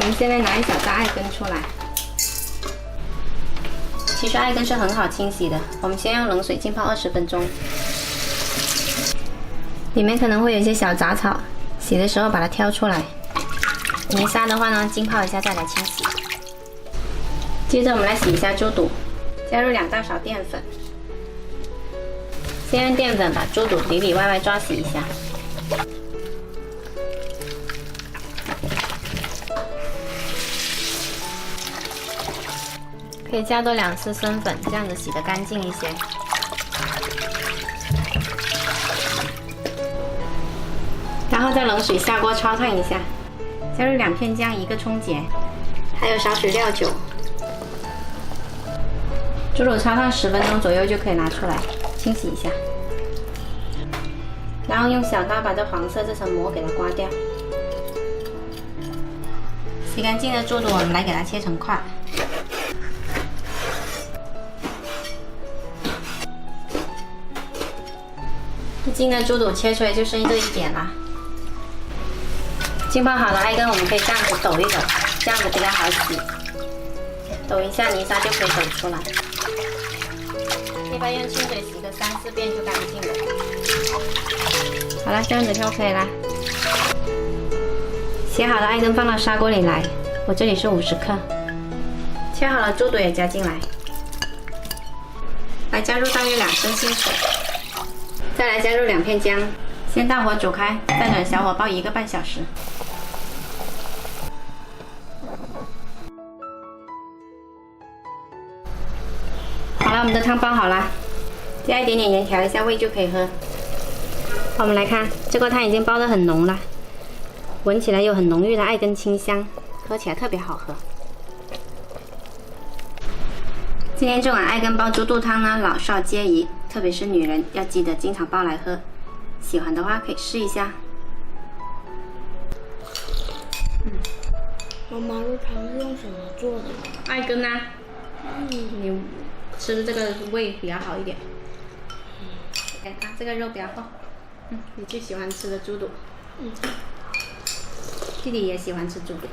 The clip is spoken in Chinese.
们现在拿一小袋艾根出来。其实艾根是很好清洗的，我们先用冷水浸泡20分钟。里面可能会有一些小杂草，洗的时候把它挑出来。泥沙的话呢，浸泡一下再来清洗。接着我们来洗一下猪肚，加入2大勺淀粉。先用淀粉把猪肚里里外外抓洗一下。可以加多2次生粉，这样子洗得干净一些。然后在冷水下锅焯烫一下，加入2片姜、1个葱节，还有少许料酒。猪肚焯烫10分钟左右就可以拿出来清洗一下，然后用小刀把这黄色这层膜给它刮掉。洗干净的猪肚，我们来给它切成块。浸的猪肚切出来就剩这一点啦。浸泡好的艾根，我们可以这样子抖一抖，这样子比较好洗。抖一下泥沙就可以抖出来。一般用清水洗个3、4遍就干净了。好了，这样子就 OK 啦。洗好的艾根放到砂锅里来，我这里是50克。切好了猪肚也加进来，来加入大约2升清水。再来加入2片姜，先大火煮开，再转小火煲1个半小时。好了，我们的汤煲好了，加一点点盐调一下味就可以喝。我们来看，这锅汤已经煲得很浓了，闻起来有很浓郁的艾根清香，喝起来特别好喝。今天这碗艾根煲猪肚汤呢，老少皆宜，特别是女人要记得经常煲来喝。喜欢的话可以试一下。妈妈，这汤是用什么做的？艾根啊，你吃的这个味比较好一点。哎啊，这个肉比较厚。你最喜欢吃的猪肚。弟弟也喜欢吃猪肚。